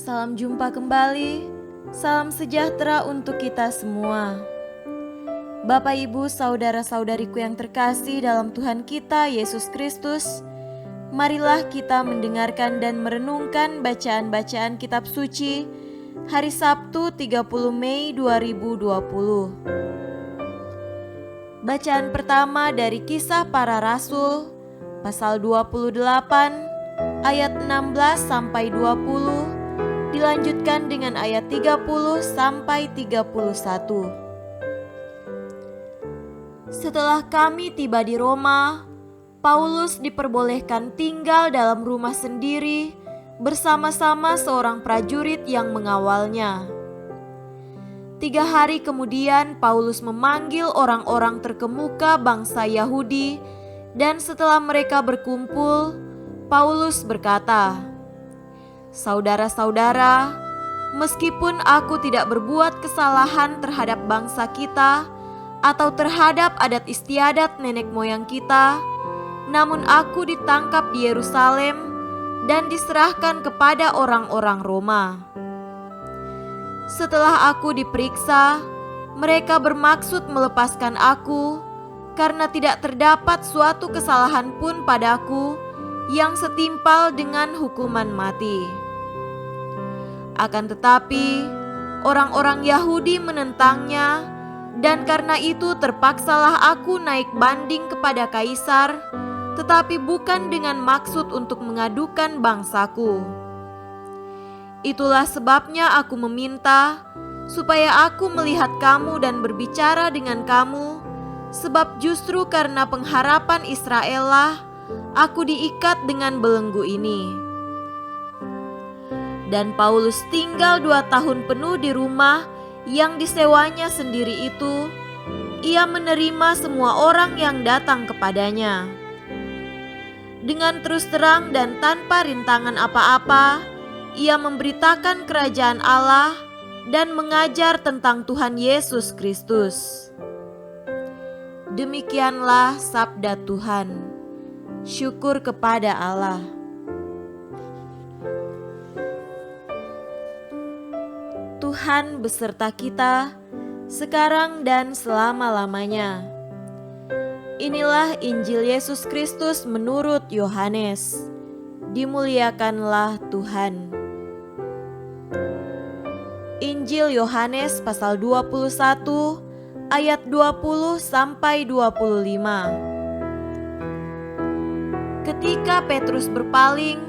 Salam jumpa kembali, salam sejahtera untuk kita semua. Bapak, Ibu, saudara-saudariku yang terkasih dalam Tuhan kita Yesus Kristus, marilah kita mendengarkan dan merenungkan bacaan-bacaan kitab suci hari Sabtu 30 Mei 2020. Bacaan pertama dari Kisah Para Rasul, pasal 28, ayat 16 sampai 20, dilanjutkan dengan ayat 30 sampai 31. Setelah kami tiba di Roma, Paulus diperbolehkan tinggal dalam rumah sendiri bersama-sama seorang prajurit yang mengawalnya. 3 hari kemudian Paulus memanggil orang-orang terkemuka bangsa Yahudi, dan setelah mereka berkumpul, Paulus berkata, "Saudara-saudara, meskipun aku tidak berbuat kesalahan terhadap bangsa kita atau terhadap adat istiadat nenek moyang kita, namun aku ditangkap di Yerusalem dan diserahkan kepada orang-orang Roma. Setelah aku diperiksa, mereka bermaksud melepaskan aku karena tidak terdapat suatu kesalahan pun padaku yang setimpal dengan hukuman mati. Akan tetapi, orang-orang Yahudi menentangnya, dan karena itu terpaksalah aku naik banding kepada Kaisar, tetapi bukan dengan maksud untuk mengadukan bangsaku. Itulah sebabnya aku meminta supaya aku melihat kamu dan berbicara dengan kamu, sebab justru karena pengharapan Israel lah aku diikat dengan belenggu ini." Dan Paulus tinggal 2 tahun penuh di rumah yang disewanya sendiri itu. Ia menerima semua orang yang datang kepadanya. Dengan terus terang dan tanpa rintangan apa-apa, ia memberitakan kerajaan Allah dan mengajar tentang Tuhan Yesus Kristus. Demikianlah sabda Tuhan. Syukur kepada Allah. Tuhan beserta kita sekarang dan selama-lamanya. Inilah Injil Yesus Kristus menurut Yohanes. Dimuliakanlah Tuhan. Injil Yohanes pasal 21 ayat 20 sampai 25. Ketika Petrus berpaling,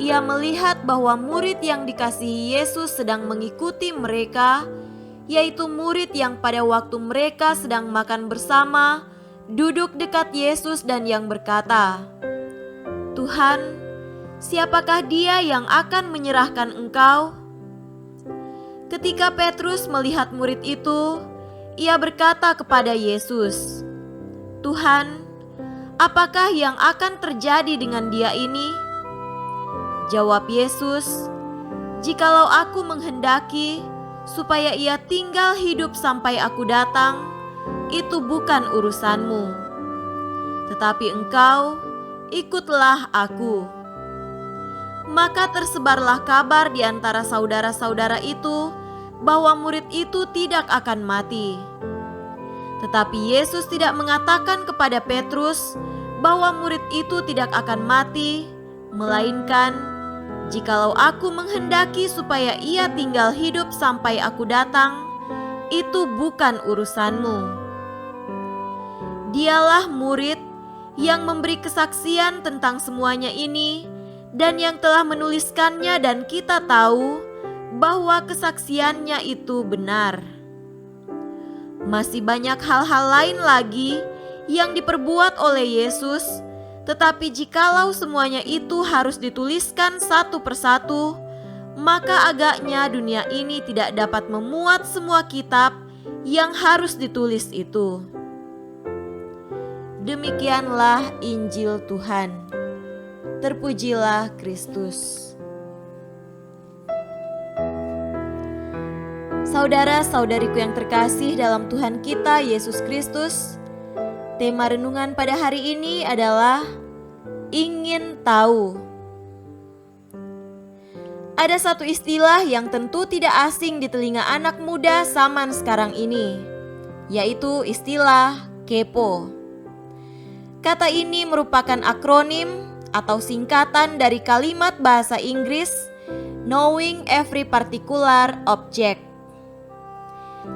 ia melihat bahwa murid yang dikasihi Yesus sedang mengikuti mereka, yaitu murid yang pada waktu mereka sedang makan bersama, duduk dekat Yesus dan yang berkata, "Tuhan, siapakah dia yang akan menyerahkan Engkau?" Ketika Petrus melihat murid itu, ia berkata kepada Yesus, "Tuhan, apakah yang akan terjadi dengan dia ini?" Jawab Yesus, "Jikalau aku menghendaki supaya ia tinggal hidup sampai aku datang, itu bukan urusanmu. Tetapi engkau, ikutlah aku." Maka tersebarlah kabar di antara saudara-saudara itu bahwa murid itu tidak akan mati. Tetapi Yesus tidak mengatakan kepada Petrus bahwa murid itu tidak akan mati, melainkan, "Jikalau aku menghendaki supaya ia tinggal hidup sampai aku datang, itu bukan urusanmu." Dialah murid yang memberi kesaksian tentang semuanya ini dan yang telah menuliskannya, dan kita tahu bahwa kesaksiannya itu benar. Masih banyak hal-hal lain lagi yang diperbuat oleh Yesus, tetapi jikalau semuanya itu harus dituliskan satu persatu, maka agaknya dunia ini tidak dapat memuat semua kitab yang harus ditulis itu. Demikianlah Injil Tuhan. Terpujilah Kristus. Saudara-saudariku yang terkasih dalam Tuhan kita Yesus Kristus, tema renungan pada hari ini adalah ingin tahu. Ada satu istilah yang tentu tidak asing di telinga anak muda zaman sekarang ini, yaitu istilah kepo. Kata ini merupakan akronim atau singkatan dari kalimat bahasa Inggris knowing every particular object.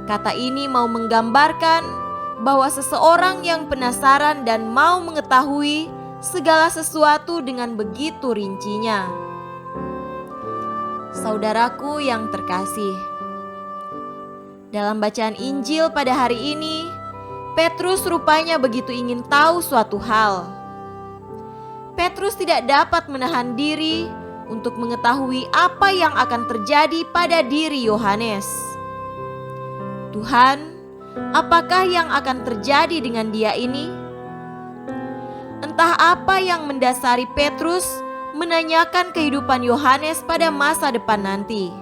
Kata ini mau menggambarkan bahwa seseorang yang penasaran dan mau mengetahui segala sesuatu dengan begitu rincinya. Saudaraku yang terkasih, dalam bacaan Injil pada hari ini, Petrus rupanya begitu ingin tahu suatu hal. Petrus tidak dapat menahan diri untuk mengetahui apa yang akan terjadi pada diri Yohanes. Tuhan, apakah yang akan terjadi dengan dia ini? Entah apa yang mendasari Petrus menanyakan kehidupan Yohanes pada masa depan nanti.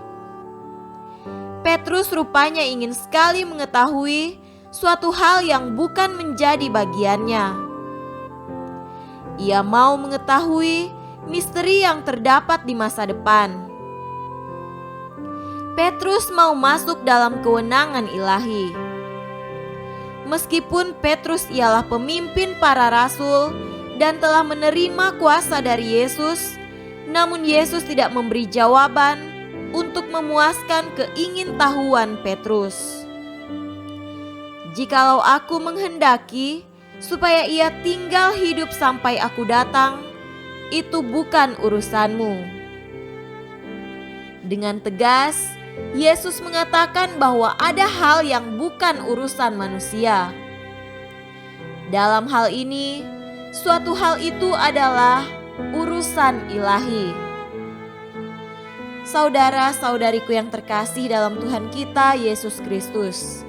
Petrus rupanya ingin sekali mengetahui suatu hal yang bukan menjadi bagiannya. Ia mau mengetahui misteri yang terdapat di masa depan. Petrus mau masuk dalam kewenangan ilahi. Meskipun Petrus ialah pemimpin para rasul dan telah menerima kuasa dari Yesus, namun Yesus tidak memberi jawaban untuk memuaskan keingintahuan Petrus. Jikalau aku menghendaki supaya ia tinggal hidup sampai aku datang, itu bukan urusanmu. Dengan tegas, Yesus mengatakan bahwa ada hal yang bukan urusan manusia. Dalam hal ini, suatu hal itu adalah urusan ilahi. Saudara-saudariku yang terkasih dalam Tuhan kita Yesus Kristus,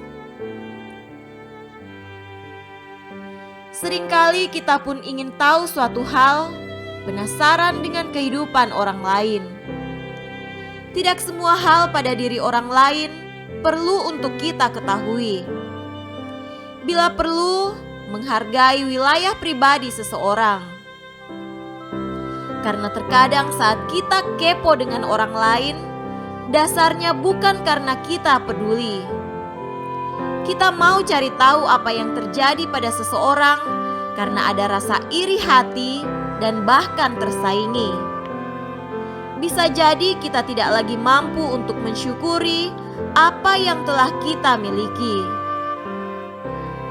seringkali kita pun ingin tahu suatu hal, penasaran dengan kehidupan orang lain. Tidak semua hal pada diri orang lain perlu untuk kita ketahui. Bila perlu, menghargai wilayah pribadi seseorang. Karena terkadang saat kita kepo dengan orang lain, dasarnya bukan karena kita peduli. Kita mau cari tahu apa yang terjadi pada seseorang karena ada rasa iri hati dan bahkan tersaingi. Bisa jadi kita tidak lagi mampu untuk mensyukuri apa yang telah kita miliki.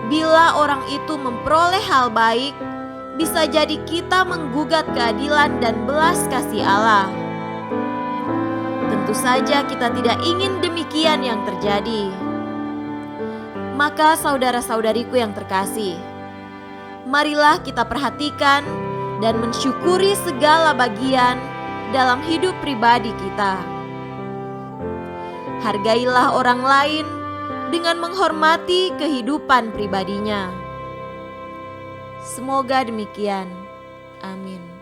Bila orang itu memperoleh hal baik, bisa jadi kita menggugat keadilan dan belas kasih Allah. Tentu saja kita tidak ingin demikian yang terjadi. Maka saudara-saudariku yang terkasih, marilah kita perhatikan dan mensyukuri segala bagian dalam hidup pribadi kita. Hargailah orang lain dengan menghormati kehidupan pribadinya. Semoga demikian. Amin.